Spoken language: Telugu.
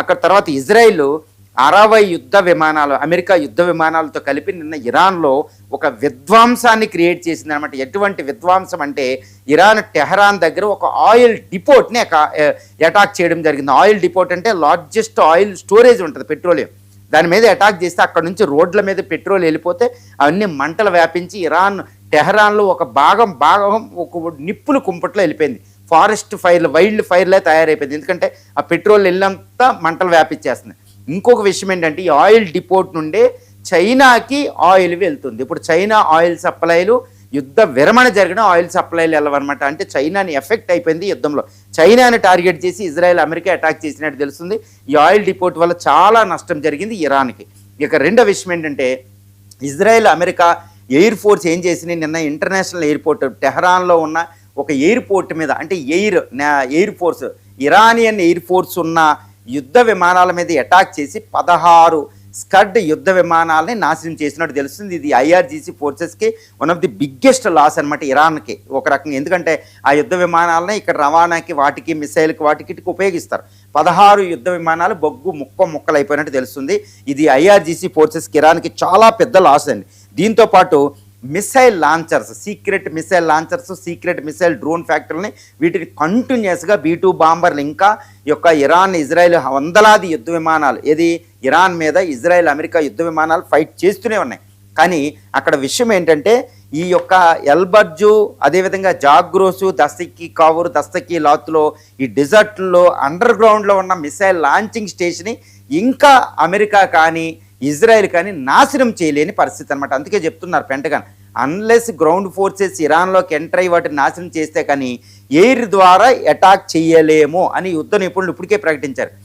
అక్కడ తర్వాత ఇజ్రాయిల్ 60 యుద్ధ విమానాలు అమెరికా యుద్ధ విమానాలతో కలిపి నిన్న ఇరాన్లో ఒక విధ్వంసాన్ని క్రియేట్ చేసిందనమాట. ఎటువంటి విధ్వంసం అంటే ఇరాన్ టెహరాన్ దగ్గర ఒక ఆయిల్ డిపోట్ని అటాక్ చేయడం జరిగింది. ఆయిల్ డిపోట్ అంటే లార్జెస్ట్ ఆయిల్ స్టోరేజ్ ఉంటుంది, పెట్రోలియం. దాని మీద అటాక్ చేస్తే అక్కడ నుంచి రోడ్ల మీద పెట్రోల్ వెళ్ళిపోతే అవన్నీ మంటలు వ్యాపించి ఇరాన్ టెహరాన్లో ఒక భాగం ఒక నిప్పులు కుంపట్లో వెళ్ళిపోయింది. ఫారెస్ట్ ఫైర్లు, వైల్డ్ ఫైర్లే తయారైపోయింది. ఎందుకంటే ఆ పెట్రోల్ వెళ్ళినంతా మంటలు వ్యాపించేస్తుంది. ఇంకొక విషయం ఏంటంటే ఈ ఆయిల్ డిపోట్ నుండే చైనాకి ఆయిల్ వెళ్తుంది. ఇప్పుడు చైనా ఆయిల్ సప్లైలు యుద్ధ విరమణ జరిగిన ఆయిల్ సప్లైలు వెళ్ళవన్నమాట. అంటే చైనాని ఎఫెక్ట్ అయిపోయింది యుద్ధంలో. చైనాని టార్గెట్ చేసి ఇజ్రాయెల్ అమెరికా అటాక్ చేసినట్టు తెలుస్తుంది. ఈ ఆయిల్ డిపోట్ వల్ల చాలా నష్టం జరిగింది ఇరాన్కి. ఇక రెండో విషయం ఏంటంటే ఇజ్రాయెల్ అమెరికా ఎయిర్ ఫోర్స్ ఏం చేసింది, నిన్న ఇంటర్నేషనల్ ఎయిర్పోర్ట్ టెహరాన్లో ఉన్న ఒక ఎయిర్పోర్ట్ మీద, అంటే air force Iranian air force ఉన్న యుద్ధ విమానాల మీద అటాక్ చేసి 16 స్కడ్ యుద్ధ విమానాలని నాశనం చేసినట్టు తెలుస్తుంది. ఇది ఐఆర్జీసీ ఫోర్సెస్కి one of the biggest loss అనమాట ఇరాన్కి ఒక రకంగా. ఎందుకంటే ఆ యుద్ధ విమానాలని ఇక్కడ రవాణాకి, వాటికి మిసైల్కి, వాటికి ఉపయోగిస్తారు. 16 యుద్ధ విమానాలు ముక్కలు అయిపోయినట్టు తెలుస్తుంది. ఇది ఐఆర్జీసీ ఫోర్సెస్కి ఇరాన్కి చాలా పెద్ద లాస్ అండి. దీంతోపాటు missile launchers, secret missile launchers, secret missile drone ఫ్యాక్టరీని వీటిని కంటిన్యూస్గా B-2 బాంబర్లు, ఇంకా యొక్క ఇరాన్ ఇజ్రాయెల్ వందలాది యుద్ధ విమానాలు, ఏది ఇరాన్ మీద ఇజ్రాయెల్ అమెరికా యుద్ధ విమానాలు ఫైట్ చేస్తూనే ఉన్నాయి. కానీ అక్కడ విషయం ఏంటంటే ఈ యొక్క ఎల్బర్జు, అదేవిధంగా జాగ్రోసు, దస్తకి లాత్లో ఈ డిజర్ట్లో అండర్ గ్రౌండ్లో ఉన్న మిసైల్ లాంచింగ్ స్టేషన్ని ఇంకా అమెరికా కానీ ఇజ్రాయెల్ కానీ నాశనం చేయలేని పరిస్థితి అనమాట. అందుకే చెప్తున్నారు పెంటగాన్, అన్లెస్ గ్రౌండ్ ఫోర్సెస్ ఇరాన్లోకి ఎంటర్ అయ్యి వాటిని నాశనం చేస్తే కానీ ఎయిర్ ద్వారా అటాక్ చేయలేము అని యుద్ధ నిపుణులు ఇప్పటికే ప్రకటించారు.